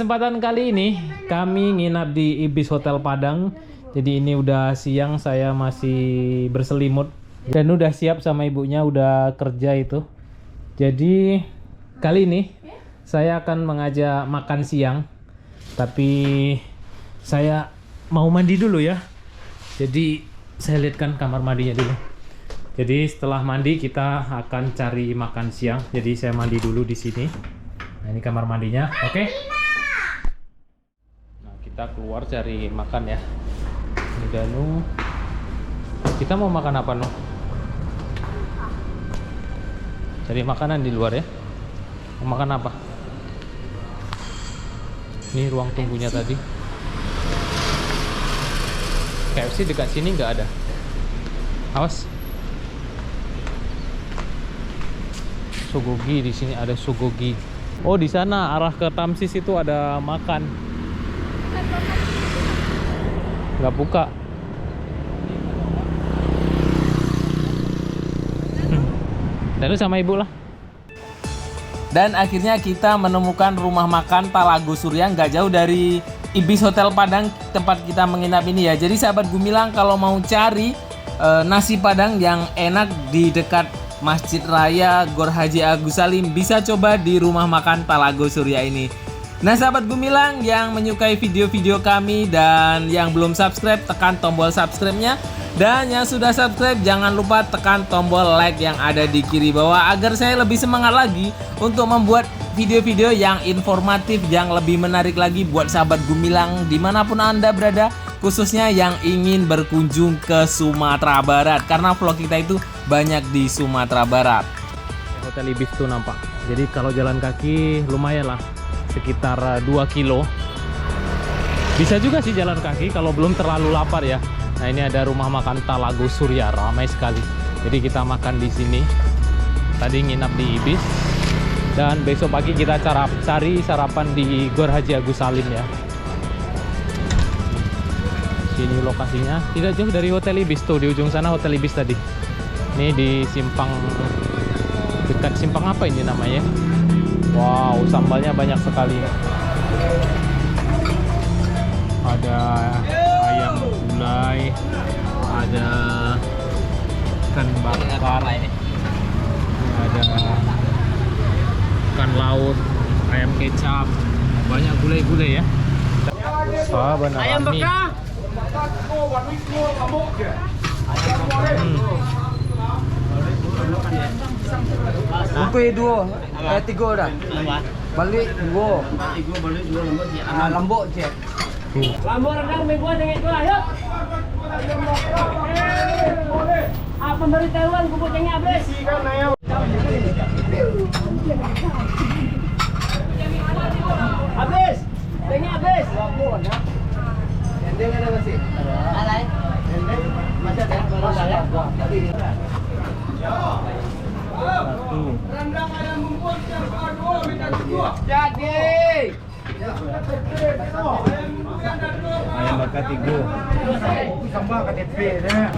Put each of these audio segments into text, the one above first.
kesempatan kali ini kami nginap di Ibis Hotel Padang. Jadi ini udah siang, saya masih berselimut dan udah siap sama ibunya, udah kerja itu. Jadi kali ini saya akan mengajak makan siang, tapi saya mau mandi dulu ya. Jadi saya lihatkan kamar mandinya dulu. Jadi setelah mandi kita akan cari makan siang. Jadi saya mandi dulu di sini. Nah, ini kamar mandinya, oke? Nah, kita keluar cari makan ya. Ini Danu. Kita mau makan apa, No? Cari makanan di luar ya. Mau makan apa? Ini ruang tunggunya tadi. KFC dekat sini nggak ada. Awas. Sogogi, di sini ada Sogogi. Oh, di sana arah ke Tamsis itu ada makan. Nggak buka. Dan lu sama ibu lah. Dan akhirnya kita menemukan rumah makan Talago Surya nggak jauh dari Ibis Hotel Padang tempat kita menginap ini ya. Jadi sahabat Gumilang kalau mau cari nasi Padang yang enak di dekat Masjid Raya Gor Haji Agus Salim, bisa coba di rumah makan Talago Surya ini. Nah sahabat Gumilang yang menyukai video-video kami dan yang belum subscribe, tekan tombol subscribe-nya. Dan yang sudah subscribe jangan lupa tekan tombol like yang ada di kiri bawah agar saya lebih semangat lagi untuk membuat video-video yang informatif, yang lebih menarik lagi buat sahabat Gumilang dimanapun Anda berada, khususnya yang ingin berkunjung ke Sumatera Barat, karena vlog kita itu banyak di Sumatera Barat. Hotel Ibis tuh nampak. Jadi kalau jalan kaki lumayan lah, sekitar 2 kilo. Bisa juga sih jalan kaki kalau belum terlalu lapar ya. Nah ini ada rumah makan Talago Surya, ramai sekali. Jadi kita makan di sini. Tadi nginap di Ibis. Dan besok pagi kita cari sarapan di Gor Haji Agus Salim ya. Sini lokasinya, tidak jauh dari Hotel Ibis tuh, di ujung sana Hotel Ibis tadi. Ini di simpang, dekat simpang apa ini namanya? Wow, sambalnya banyak sekali. Ada ayam gulai, ada ikan bakar, ada ikan laut, ayam kecap, banyak gulai-gulai ya. Ayam bakar. Bungkus dua, tiga dah. Balik dua. Lambuk je. Lambuk rendang minggu tengok tu ayo. Pemberitahuan kubuk tengok habis. Habis. Tengok habis. Endeng ada masih? Alai. Endeng masih ada. Rendang ayam bungkus dua minta dua. Jadi. Ayam bakar 3. Sambal KTP dah.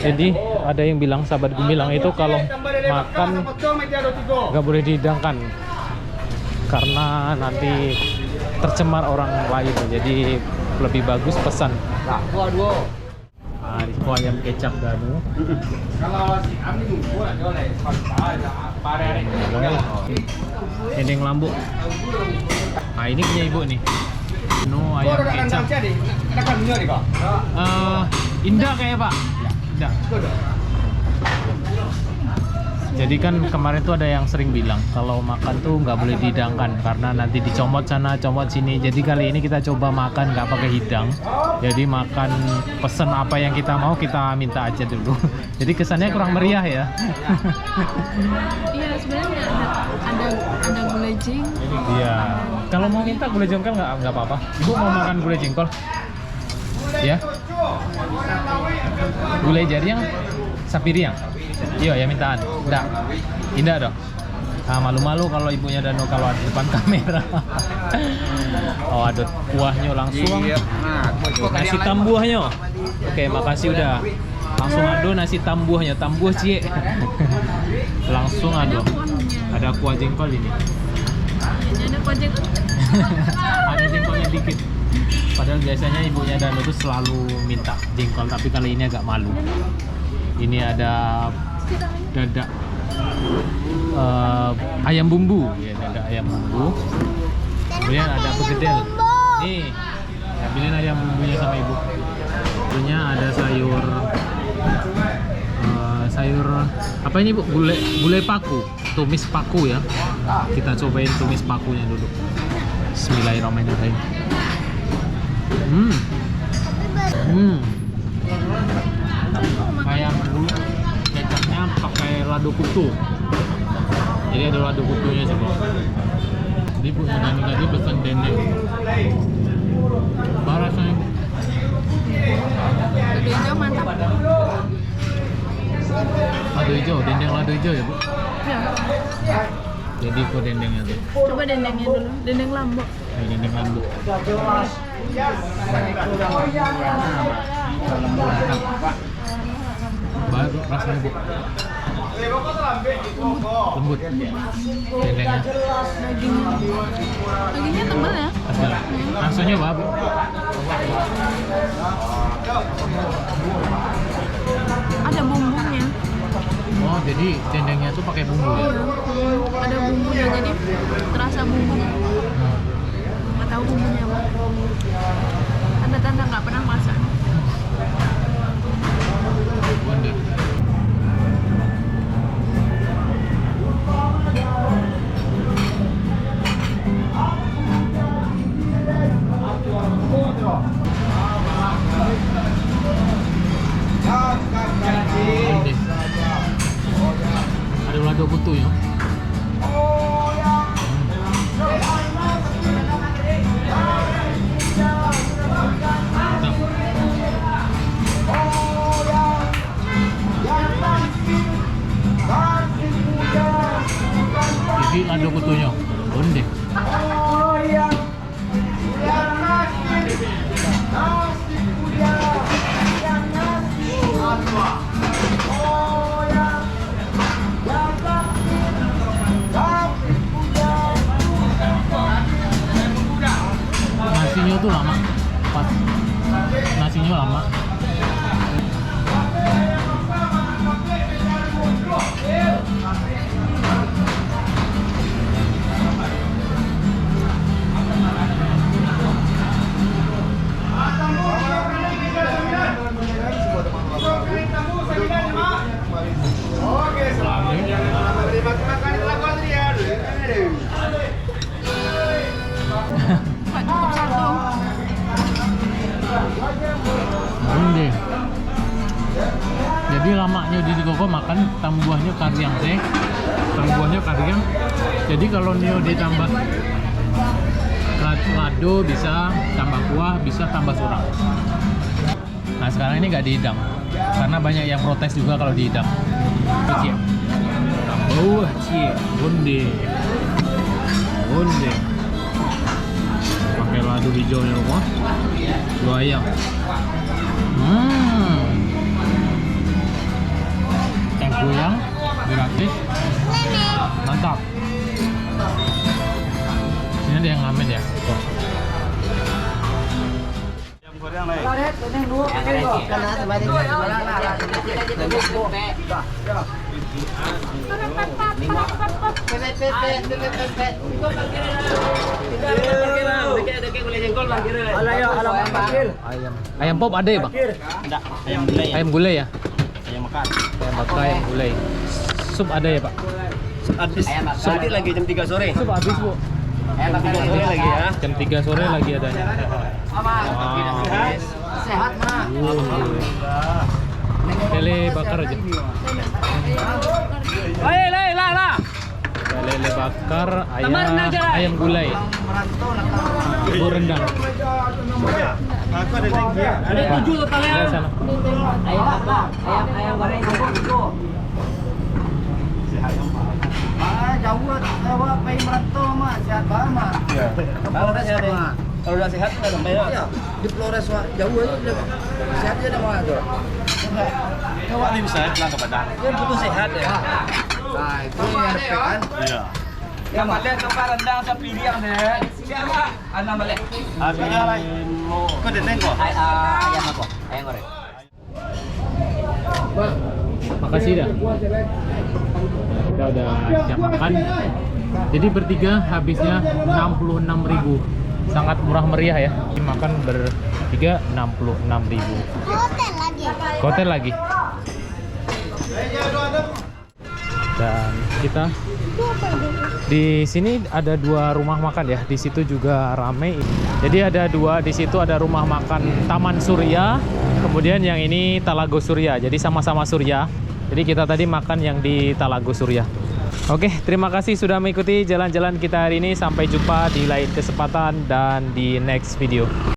Jadi ada yang bilang sahabat Gumilang itu kalau makan nggak boleh dihidangkan karena nanti tercemar orang lain. Jadi lebih bagus pesan. Nah, itu ayam kecap Danu. Dendeng lambu. Nah ini punya ibu nih. No ayam kecap. Indah kayak Pak. Indah. Jadi kan kemarin tuh ada yang sering bilang kalau makan tuh nggak boleh dihidangkan karena nanti dicomot sana, comot sini. Jadi kali ini kita coba makan nggak pakai hidang. Jadi makan pesen apa yang kita mau kita minta aja dulu. Jadi kesannya kurang meriah ya. Iya sebenarnya ada gulai jengkol. Iya. Kalau mau minta gulai jengkol nggak apa-apa. Ibu mau makan gulai jengkol? Ya. Gulai jariang, sapi riang. Iya ya mintaan. Enggak. Indah dong. Ah, malu-malu kalau ibunya Dano kalau ada depan kamera. Oh, ada kuahnya langsung. Nasi tambuahnya. Oke, makasih udah. Langsung ado nasi tambuahnya, tambuah cie. Langsung ado. Ada kuah jengkol ini. Ada kuah jengkol. Ada jengkolnya dikit. Padahal biasanya ibunya Dano tuh selalu minta jengkol, tapi kali ini agak malu. Ini ada dada ayam bumbu, ya dada ayam bumbu. Kemudian ada begedel. Nih, ambilin ayam bumbunya sama ibu. Tentunya ada sayur apa ini bu? Gulai paku, tumis paku ya. Kita cobain tumis pakunya dulu. Bismillahirrahmanirrahim. Kayak dulu kecapnya pakai lado kutu. Jadi ada lado kutunya juga. Jadi Bu Dani tadi pesan dendeng. Apa rasanya? Lado hijau mantap. Lado hijau, dendeng lado hijau ya Bu? Ya. Jadi kok dendengnya tuh? Coba dendengnya dulu, dendeng Lombok. Ini dendeng lambu. Baru rasanya Bu. Lembut. Dendengnya. Dagingnya tebal ya. Asal. Langsung nyoba Bu. Ada bumbunya. Oh, jadi dendengnya tuh pakai bumbu ya? Ada bumbunya, jadi terasa bumbunya. Nggak tahu bumbunya apa. Tanda-tanda nggak pernah masak. Bonde. Bonde. Ada lado kutu ya? Mantap. Ini lado kutunya. Bonde. Nasinya tuh lama, pas nasinya lama. Pak, cukup satu. Bonde. Jadi lamanya di Koko makan tambuahnya kariang teh. Tambuahnya kariang. Jadi kalau Nio ditambah lado bisa tambah kuah, bisa tambah surang. Nah sekarang ini nggak dihidang karena banyak yang protes juga kalau dihidang. Cie. Tambah cie. Bonde. Bonde. Pakai lado hijaunya semua. Dua ayam. Yang goyang gratis. Mantap. Ini ada yang ngamen ya. Ayam goreng nih. Ayam pop ada ya bang? Enggak, ayam gulai. Ayam gulai ya? Ayam makan. Ayam bakar, ayam gulai. Sup ada ya pak? Habis. Nanti lagi jam 3 sore. Sup habis bu. Jam 3 sore lagi ya. Jam 3 sore lagi adanya. Sehat mah. Lele bakar aja. Lele bakar, ayam gulai, bubur rendang. Aku ada lagi ya. Ada 7 totalnya. Ada sana. Ayam apa? Ayam goreng itu. Jauh bawa pergi merantau mah, sehat banget mah. Iya. Kalau udah sehat mah. Kalau udah sehat udah sampai ya. Iya, di Flores mah jauh aja udah. Sehat aja mah tuh. Coba nih bisa pulang ke Padang. Dia butuh sehat ya. Nah, itu yang dekat kan. Iya. Yang ada tempat rendang sapi yang deh. Siapa? Anak balik. Aku jalan. Kau datang kok? Ayam apa? Ayam goreng. Makasih dah. Kita udah siap makan. Jadi bertiga habisnya 66.000. Sangat murah meriah ya. Makan bertiga 66.000. Hotel lagi. Dan kita di sini ada 2 rumah makan ya. Di situ juga ramai. Jadi ada 2 di situ, ada rumah makan Taman Surya, kemudian yang ini Talago Surya. Jadi sama-sama Surya. Jadi kita tadi makan yang di Talago Surya. Oke, terima kasih sudah mengikuti jalan-jalan kita hari ini. Sampai jumpa di lain kesempatan dan di next video.